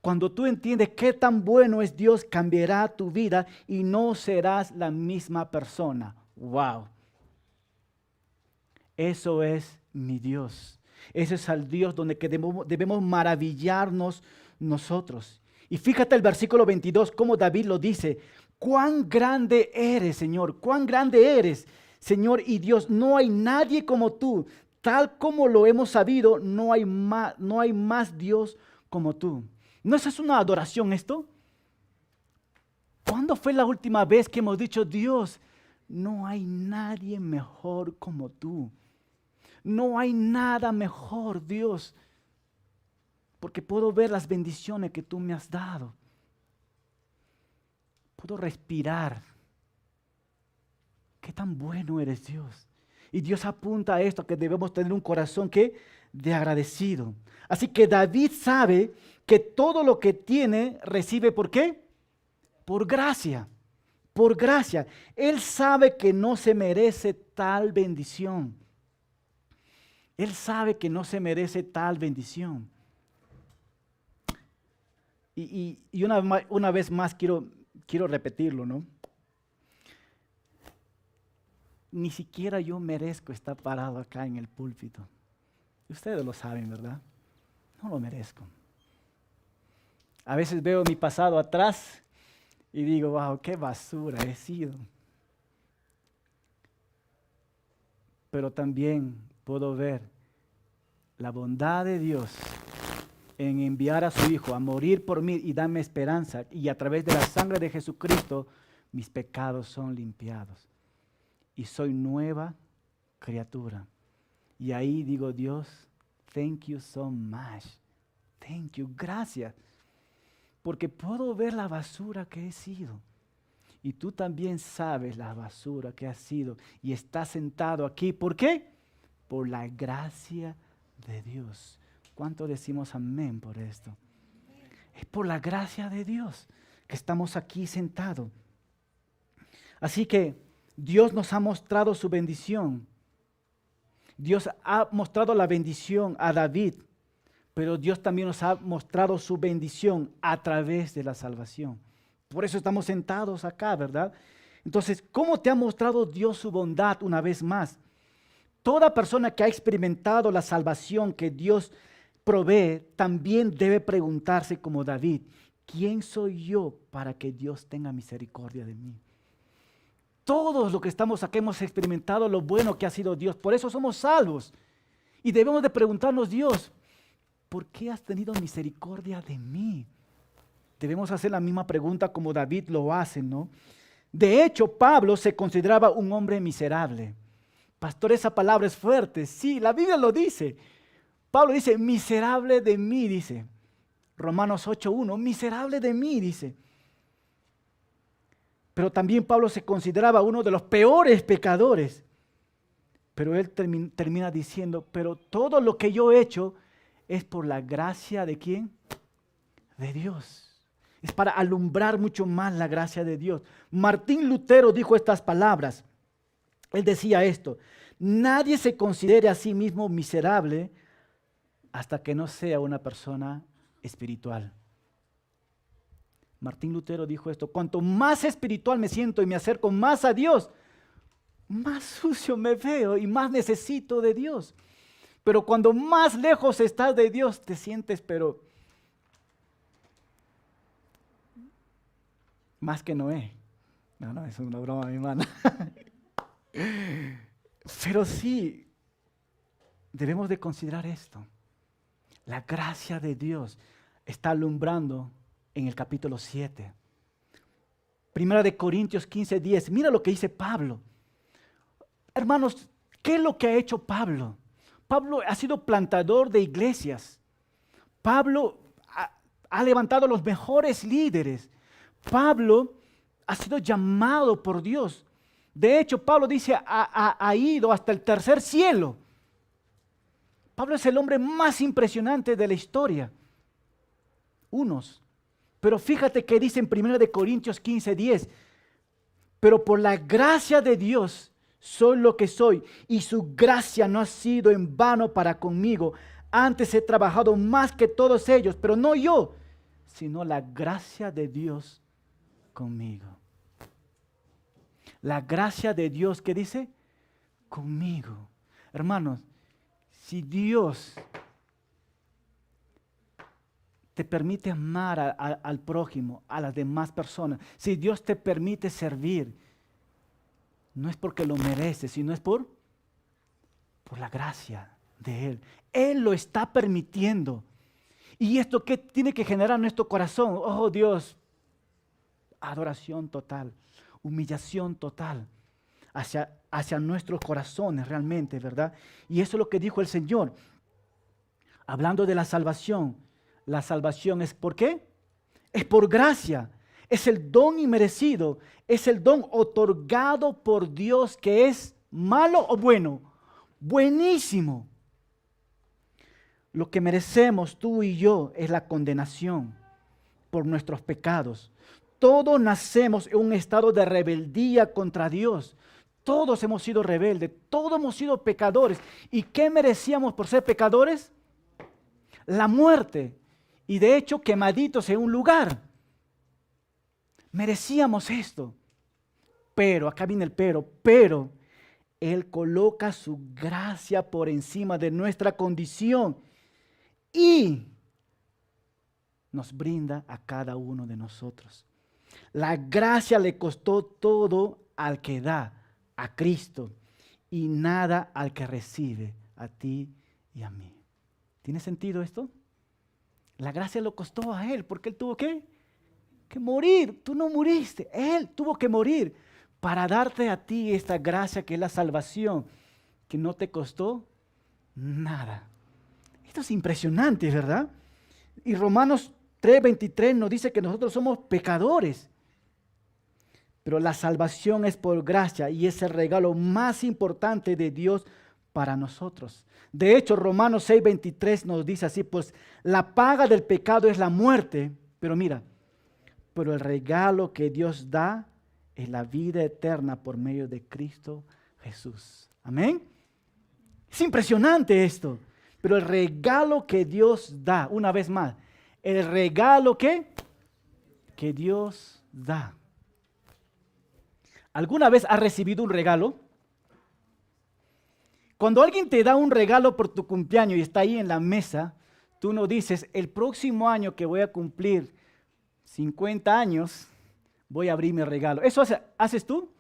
Cuando tú entiendes qué tan bueno es Dios, cambiará tu vida y no serás la misma persona. ¡Wow! Eso es mi Dios. Ese es el Dios donde debemos maravillarnos nosotros. Y fíjate el versículo 22, cómo David lo dice. ¡Cuán grande eres, Señor! ¡Cuán grande eres, Señor y Dios! No hay nadie como tú. Tal como lo hemos sabido, no hay más Dios como tú. ¿No es una adoración esto? ¿Cuándo fue la última vez que hemos dicho, Dios, no hay nadie mejor como tú? No hay nada mejor, Dios, porque puedo ver las bendiciones que tú me has dado. Puedo respirar. Qué tan bueno eres, Dios. Y Dios apunta a esto, que debemos tener un corazón de agradecido. Así que David sabe que todo lo que tiene recibe ¿por qué? Por gracia. Por gracia. Él sabe que no se merece tal bendición. Él sabe que no se merece tal bendición. Y una vez más quiero repetirlo, ¿no? Ni siquiera yo merezco estar parado acá en el púlpito. Ustedes lo saben, ¿verdad? No lo merezco. A veces veo mi pasado atrás y digo, wow, qué basura he sido. Pero también puedo ver la bondad de Dios en enviar a su Hijo a morir por mí y darme esperanza. Y a través de la sangre de Jesucristo, mis pecados son limpiados. Y soy nueva criatura. Y ahí digo, Dios, thank you so much. Thank you, gracias. Porque puedo ver la basura que he sido. Y tú también sabes la basura que has sido. Y estás sentado aquí. ¿Por qué? Por la gracia de Dios. ¿Cuánto decimos amén por esto? Es por la gracia de Dios que estamos aquí sentados. Así que Dios nos ha mostrado su bendición. Dios ha mostrado la bendición a David, pero Dios también nos ha mostrado su bendición a través de la salvación. Por eso estamos sentados acá, ¿verdad? Entonces, ¿cómo te ha mostrado Dios su bondad una vez más? Toda persona que ha experimentado la salvación que Dios provee, también debe preguntarse como David, ¿quién soy yo para que Dios tenga misericordia de mí? Todos los que estamos aquí hemos experimentado lo bueno que ha sido Dios, por eso somos salvos. Y debemos de preguntarnos, Dios, ¿por qué has tenido misericordia de mí? Debemos hacer la misma pregunta como David lo hace, ¿no? De hecho, Pablo se consideraba un hombre miserable. Pastor, esa palabra es fuerte. Sí, la Biblia lo dice. Pablo dice, miserable de mí, dice. Romanos 8:1, miserable de mí, dice. Pero también Pablo se consideraba uno de los peores pecadores. Pero él termina diciendo, pero todo lo que yo he hecho es por la gracia de ¿quién? De Dios. Es para alumbrar mucho más la gracia de Dios. Martín Lutero dijo estas palabras. Él decía esto, nadie se considere a sí mismo miserable hasta que no sea una persona espiritual. Martín Lutero dijo esto, cuanto más espiritual me siento y me acerco más a Dios, más sucio me veo y más necesito de Dios. Pero cuando más lejos estás de Dios, te sientes, pero más que Noé. No, es una broma, mi hermana. Pero sí, debemos de considerar esto. La gracia de Dios está alumbrando en el capítulo 7. Primera de Corintios 15:10. Mira lo que dice Pablo. Hermanos, ¿qué es lo que ha hecho Pablo? Pablo ha sido plantador de iglesias. Pablo ha levantado los mejores líderes. Pablo ha sido llamado por Dios. De hecho, Pablo dice, ha ido hasta el tercer cielo. Pablo es el hombre más impresionante de la historia. Pero fíjate que dice en 1 Corintios 15:10, pero por la gracia de Dios soy lo que soy, y su gracia no ha sido en vano para conmigo. Antes he trabajado más que todos ellos, pero no yo, sino la gracia de Dios conmigo. La gracia de Dios, ¿qué dice? Conmigo. Hermanos, si Dios te permite amar al prójimo, a las demás personas, si Dios te permite servir, no es porque lo mereces, sino es por la gracia de Él. Él lo está permitiendo. ¿Y esto qué tiene que generar en nuestro corazón? Oh Dios, adoración total, humillación total hacia nuestros corazones realmente, ¿verdad? Y eso es lo que dijo el Señor. Hablando de la salvación es ¿por qué? Es por gracia. Es el don inmerecido, es el don otorgado por Dios que es malo o bueno, buenísimo. Lo que merecemos tú y yo es la condenación por nuestros pecados. Todos nacemos en un estado de rebeldía contra Dios. Todos hemos sido rebeldes, todos hemos sido pecadores. ¿Y qué merecíamos por ser pecadores? La muerte. Y de hecho, quemaditos en un lugar. Merecíamos esto. Pero, acá viene el pero Él coloca su gracia por encima de nuestra condición y nos brinda a cada uno de nosotros. La gracia le costó todo al que da, a Cristo, y nada al que recibe, a ti y a mí. ¿Tiene sentido esto? La gracia lo costó a Él, porque Él tuvo que morir. Tú no muriste, Él tuvo que morir para darte a ti esta gracia que es la salvación, que no te costó nada. Esto es impresionante, ¿verdad? Y Romanos 3:23 nos dice que nosotros somos pecadores. Pero la salvación es por gracia y es el regalo más importante de Dios para nosotros. De hecho, Romanos 6:23 nos dice así, pues la paga del pecado es la muerte, pero mira, pero el regalo que Dios da es la vida eterna por medio de Cristo Jesús. Amén. Es impresionante esto, pero el regalo que Dios da, una vez más, el regalo que Dios da. ¿Alguna vez has recibido un regalo? Cuando alguien te da un regalo por tu cumpleaños y está ahí en la mesa, tú no dices, el próximo año que voy a cumplir 50 años, voy a abrir mi regalo. ¿Eso haces tú?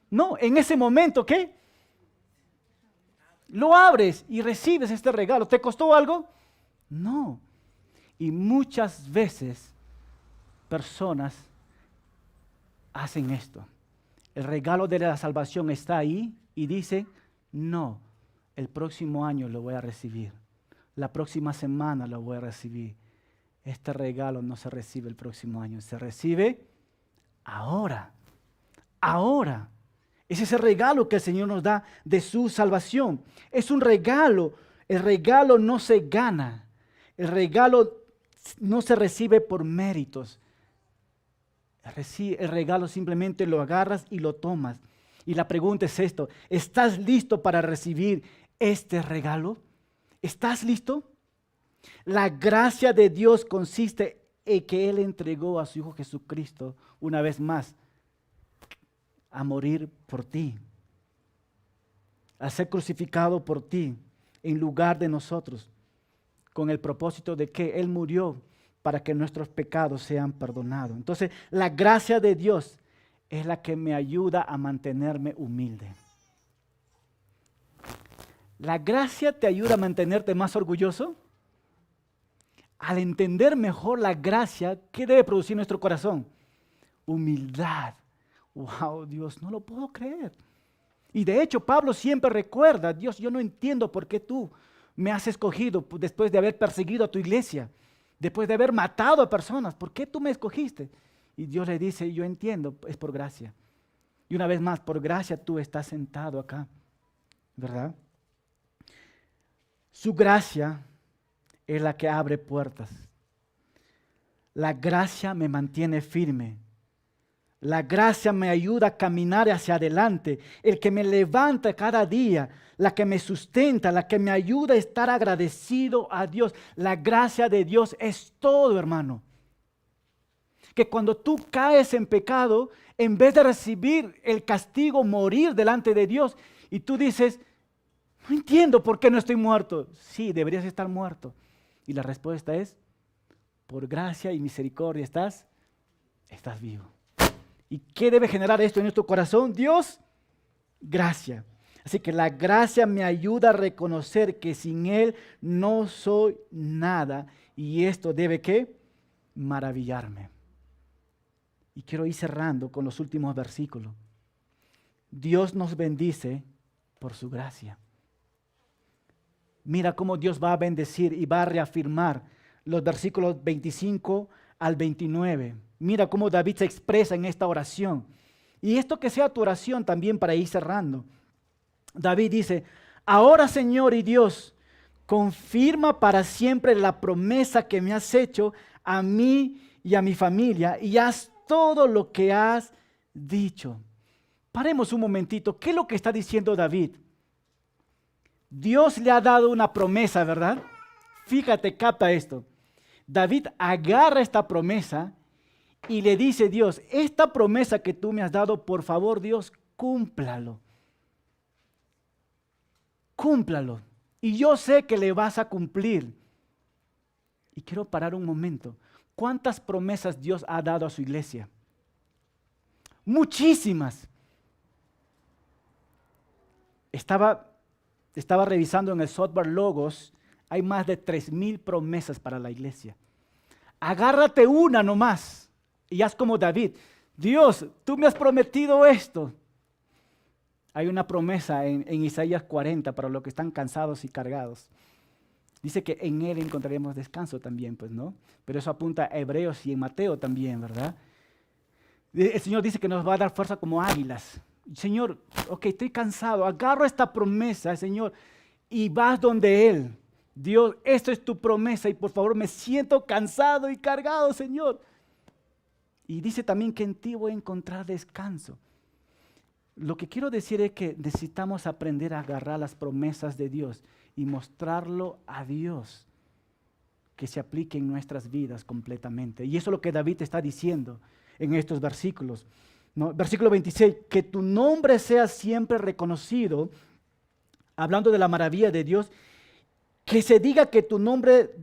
No, en ese momento, ¿qué? Lo abres y recibes este regalo. ¿Te costó algo? No. Y muchas veces personas hacen esto. El regalo de la salvación está ahí y dice, no, el próximo año lo voy a recibir. La próxima semana lo voy a recibir. Este regalo no se recibe el próximo año, se recibe ahora. Ahora. Ese es el regalo que el Señor nos da de su salvación. Es un regalo. El regalo no se gana. El regalo no se recibe por méritos. El regalo simplemente lo agarras y lo tomas. Y la pregunta es esto: ¿estás listo para recibir este regalo? ¿Estás listo? La gracia de Dios consiste en que Él entregó a su Hijo Jesucristo una vez más a morir por ti, a ser crucificado por ti en lugar de nosotros, con el propósito de que Él murió para que nuestros pecados sean perdonados. Entonces, la gracia de Dios es la que me ayuda a mantenerme humilde. ¿La gracia te ayuda a mantenerte más orgulloso? Al entender mejor la gracia, ¿qué debe producir nuestro corazón? Humildad. Wow, Dios, no lo puedo creer. Y de hecho, Pablo siempre recuerda, Dios, yo no entiendo por qué tú me has escogido después de haber perseguido a tu iglesia, después de haber matado a personas. ¿Por qué tú me escogiste? Y Dios le dice, yo entiendo, es por gracia. Y una vez más, por gracia tú estás sentado acá, ¿verdad? Su gracia es la que abre puertas. La gracia me mantiene firme. La gracia me ayuda a caminar hacia adelante. El que me levanta cada día, la que me sustenta, la que me ayuda a estar agradecido a Dios. La gracia de Dios es todo, hermano. Que cuando tú caes en pecado, en vez de recibir el castigo, morir delante de Dios, y tú dices, no entiendo por qué no estoy muerto. Sí, deberías estar muerto. Y la respuesta es, por gracia y misericordia estás vivo. ¿Y qué debe generar esto en nuestro corazón? Dios, gracia. Así que la gracia me ayuda a reconocer que sin Él no soy nada. Y esto debe, ¿qué? Maravillarme. Y quiero ir cerrando con los últimos versículos. Dios nos bendice por su gracia. Mira cómo Dios va a bendecir y va a reafirmar los versículos 25 al 29. Mira cómo David se expresa en esta oración. Y esto que sea tu oración también para ir cerrando. David dice, ahora Señor y Dios, confirma para siempre la promesa que me has hecho a mí y a mi familia y haz todo lo que has dicho. Paremos un momentito. ¿Qué es lo que está diciendo David? Dios le ha dado una promesa, ¿verdad? Fíjate, capta esto. David agarra esta promesa y le dice a Dios, esta promesa que tú me has dado, por favor, Dios, cúmplalo. Cúmplalo. Y yo sé que le vas a cumplir. Y quiero parar un momento. ¿Cuántas promesas Dios ha dado a su iglesia? Muchísimas. Estaba revisando en el software Logos, hay más de 3,000 promesas para la iglesia. Agárrate una nomás y haz como David. Dios, tú me has prometido esto. Hay una promesa en Isaías 40 para los que están cansados y cargados. Dice que en Él encontraremos descanso también, pues, ¿no? Pero eso apunta a Hebreos y en Mateo también, ¿verdad? El Señor dice que nos va a dar fuerza como águilas. Señor, ok, estoy cansado, agarro esta promesa, Señor, y vas donde Él. Dios, esto es tu promesa y por favor me siento cansado y cargado, Señor. Y dice también que en ti voy a encontrar descanso. Lo que quiero decir es que necesitamos aprender a agarrar las promesas de Dios y mostrarlo a Dios, que se aplique en nuestras vidas completamente. Y eso es lo que David está diciendo en estos versículos, ¿no? Versículo 26, que tu nombre sea siempre reconocido, hablando de la maravilla de Dios, que se diga que tu nombre,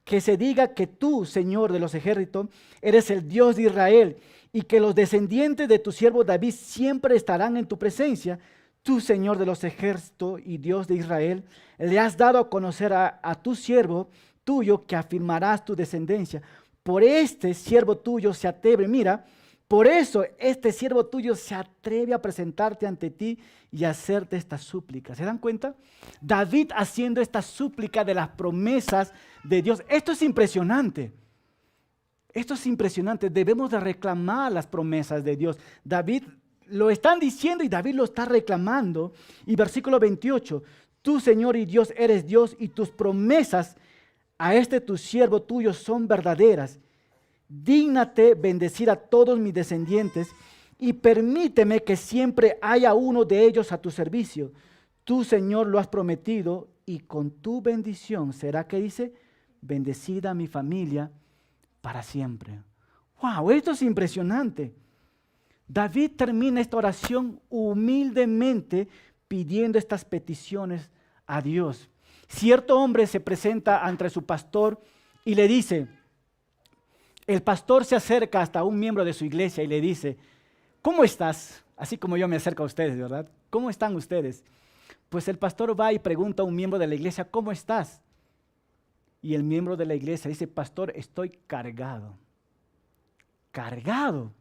que se diga que tú, Señor de los ejércitos, eres el Dios de Israel, y que los descendientes de tu siervo David siempre estarán en tu presencia. Tú, Señor de los ejércitos y Dios de Israel, le has dado a conocer a tu siervo tuyo que afirmarás tu descendencia. Por este siervo tuyo se atreve, mira, por eso este siervo tuyo se atreve a presentarte ante ti y a hacerte esta súplica. ¿Se dan cuenta? David haciendo esta súplica de las promesas de Dios. Esto es impresionante. Esto es impresionante. Debemos de reclamar las promesas de Dios. David lo están diciendo y David lo está reclamando. Y versículo 28, tú, Señor y Dios, eres Dios y tus promesas a este tu siervo tuyo son verdaderas. Dígnate bendecir a todos mis descendientes y permíteme que siempre haya uno de ellos a tu servicio. Tú, Señor, lo has prometido y con tu bendición será, que dice, bendecida mi familia para siempre. ¡Wow! Esto es impresionante. David termina esta oración humildemente pidiendo estas peticiones a Dios. Cierto hombre se presenta ante su pastor y le dice, el pastor se acerca hasta un miembro de su iglesia y le dice, ¿cómo estás? Así como yo me acerco a ustedes, ¿verdad? ¿Cómo están ustedes? Pues el pastor va y pregunta a un miembro de la iglesia, ¿cómo estás? Y el miembro de la iglesia dice, pastor, estoy cargado. Cargado.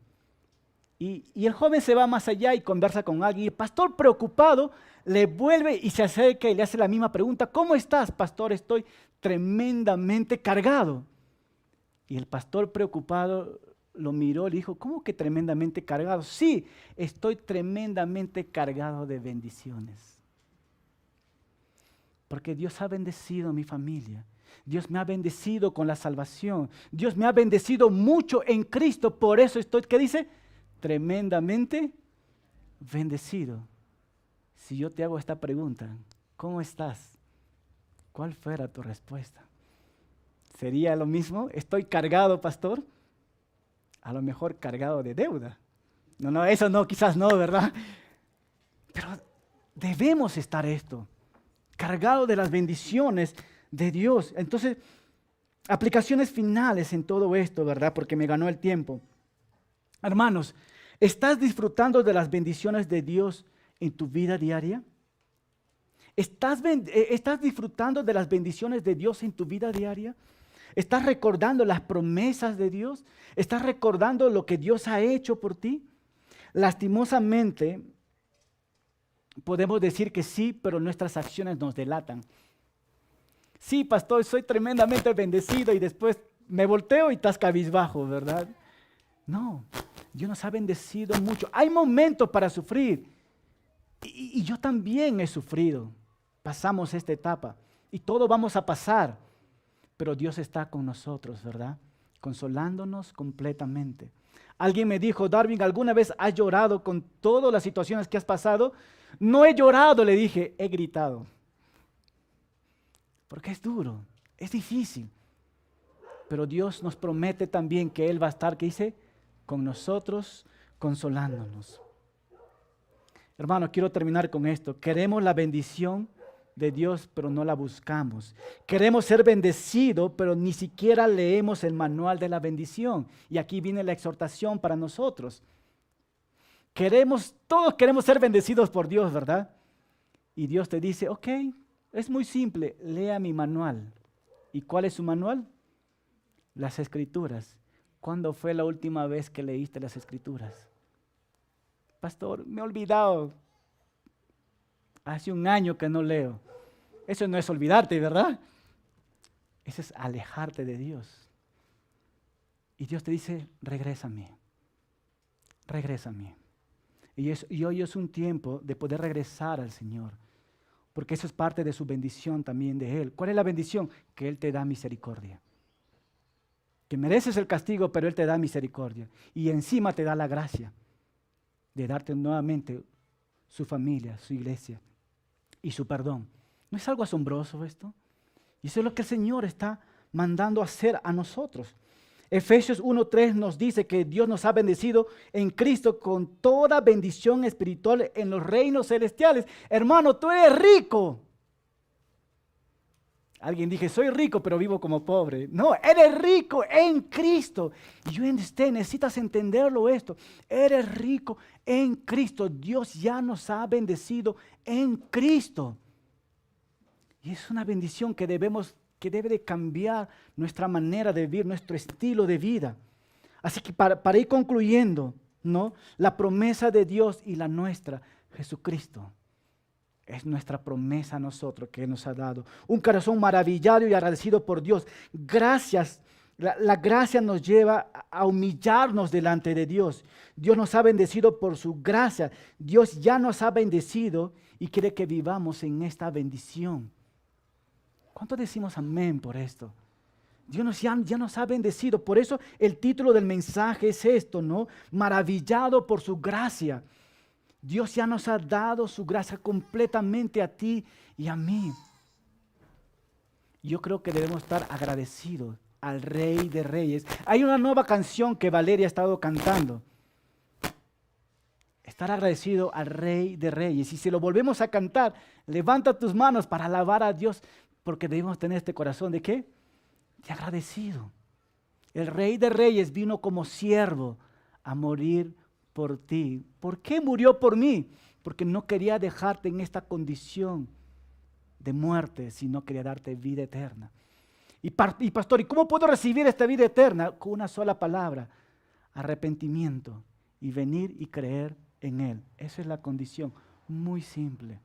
Y el joven se va más allá y conversa con alguien. Y el pastor, preocupado, le vuelve y se acerca y le hace la misma pregunta. ¿Cómo estás, pastor? Estoy tremendamente cargado. Y el pastor, preocupado, lo miró y le dijo, ¿cómo que tremendamente cargado? Sí, estoy tremendamente cargado de bendiciones. Porque Dios ha bendecido a mi familia. Dios me ha bendecido con la salvación. Dios me ha bendecido mucho en Cristo. Por eso estoy, ¿qué dice? Tremendamente bendecido. Si yo te hago esta pregunta, ¿cómo estás? ¿Cuál fuera tu respuesta? ¿Sería lo mismo? ¿Estoy cargado, pastor? A lo mejor cargado de deuda. No, eso no, quizás no, ¿verdad? Pero debemos estar cargado de las bendiciones de Dios. Entonces, aplicaciones finales en todo esto, ¿verdad? Porque me ganó el tiempo. Hermanos, ¿estás disfrutando de las bendiciones de Dios en tu vida diaria? ¿Estás disfrutando de las bendiciones de Dios en tu vida diaria? ¿Estás recordando las promesas de Dios? ¿Estás recordando lo que Dios ha hecho por ti? Lastimosamente, podemos decir que sí, pero nuestras acciones nos delatan. Sí, pastor, soy tremendamente bendecido y después me volteo y estás cabizbajo, ¿verdad? No, Dios nos ha bendecido mucho. Hay momentos para sufrir y yo también he sufrido. Pasamos esta etapa y todos vamos a pasar, pero Dios está con nosotros, ¿verdad? Consolándonos completamente. Alguien me dijo, Darwin, ¿alguna vez has llorado con todas las situaciones que has pasado? No he llorado, le dije, he gritado. Porque es duro, es difícil. Pero Dios nos promete también que Él va a estar, ¿qué dice? Con nosotros, consolándonos. Hermano, quiero terminar con esto. Queremos la bendición de Dios, pero no la buscamos. Queremos ser bendecidos, pero ni siquiera leemos el manual de la bendición. Y aquí viene la exhortación para nosotros. Todos queremos ser bendecidos por Dios, ¿verdad? Y Dios te dice, ok, es muy simple, lea mi manual. ¿Y cuál es su manual? Las Escrituras. ¿Cuándo fue la última vez que leíste las Escrituras? Pastor, me he olvidado. Hace un año que no leo. Eso no es olvidarte, ¿verdad? Eso es alejarte de Dios. Y Dios te dice, regrésame. Regrésame. Y hoy es un tiempo de poder regresar al Señor. Porque eso es parte de su bendición también de Él. ¿Cuál es la bendición? Que Él te da misericordia. Que mereces el castigo, pero Él te da misericordia. Y encima te da la gracia de darte nuevamente su familia, su iglesia y su perdón. ¿No es algo asombroso esto? Y eso es lo que el Señor está mandando hacer a nosotros. Efesios 1:3 nos dice que Dios nos ha bendecido en Cristo con toda bendición espiritual en los reinos celestiales. Hermano, tú eres rico. Alguien dije, soy rico, pero vivo como pobre. No, eres rico en Cristo. Y yo necesitas entenderlo esto. Eres rico en Cristo. Dios ya nos ha bendecido en Cristo. Y es una bendición que debe de cambiar nuestra manera de vivir, nuestro estilo de vida. Así que para ir concluyendo, ¿no? La promesa de Dios y la nuestra, Jesucristo. Es nuestra promesa a nosotros que Él nos ha dado. Un corazón maravillado y agradecido por Dios. Gracias. La gracia nos lleva a humillarnos delante de Dios. Dios nos ha bendecido por su gracia. Dios ya nos ha bendecido y quiere que vivamos en esta bendición. ¿Cuánto decimos amén por esto? Dios ya nos ha bendecido. Por eso el título del mensaje es esto, ¿no? Maravillado por su gracia. Dios ya nos ha dado su gracia completamente a ti y a mí. Yo creo que debemos estar agradecidos al Rey de Reyes. Hay una nueva canción que Valeria ha estado cantando. Estar agradecido al Rey de Reyes. Y si lo volvemos a cantar, levanta tus manos para alabar a Dios, porque debemos tener este corazón ¿de qué? De agradecido. El Rey de Reyes vino como siervo a morir por ti. ¿Por qué murió por mí? Porque no quería dejarte en esta condición de muerte, sino quería darte vida eterna. Y pastor, ¿y cómo puedo recibir esta vida eterna? Con una sola palabra, arrepentimiento y venir y creer en Él. Esa es la condición, muy simple.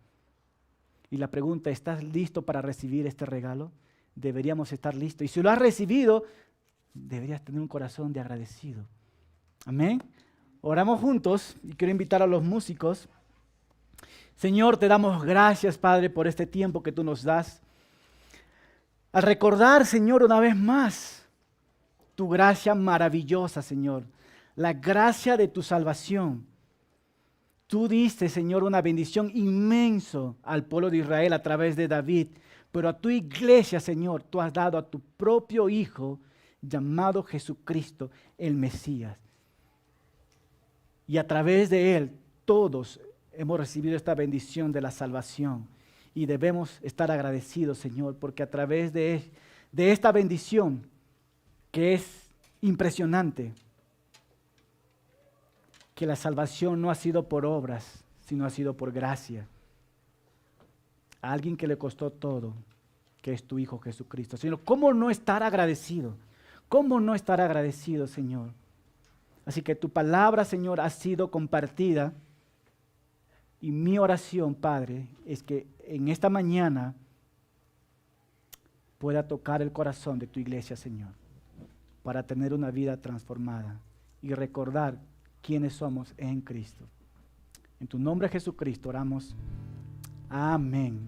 Y la pregunta, ¿estás listo para recibir este regalo? Deberíamos estar listos. Y si lo has recibido, deberías tener un corazón de agradecido. Amén. Oramos juntos y quiero invitar a los músicos. Señor, te damos gracias, Padre, por este tiempo que tú nos das. Al recordar, Señor, una vez más, tu gracia maravillosa, Señor. La gracia de tu salvación. Tú diste, Señor, una bendición inmensa al pueblo de Israel a través de David. Pero a tu iglesia, Señor, tú has dado a tu propio Hijo llamado Jesucristo, el Mesías. Y a través de Él, todos hemos recibido esta bendición de la salvación. Y debemos estar agradecidos, Señor, porque a través de esta bendición, que es impresionante, que la salvación no ha sido por obras, sino ha sido por gracia. A alguien que le costó todo, que es tu Hijo Jesucristo. Señor, ¿cómo no estar agradecido? ¿Cómo no estar agradecido, Señor? Así que tu palabra, Señor, ha sido compartida. Y mi oración, Padre, es que en esta mañana pueda tocar el corazón de tu iglesia, Señor, para tener una vida transformada y recordar quiénes somos en Cristo. En tu nombre, Jesucristo, oramos. Amén.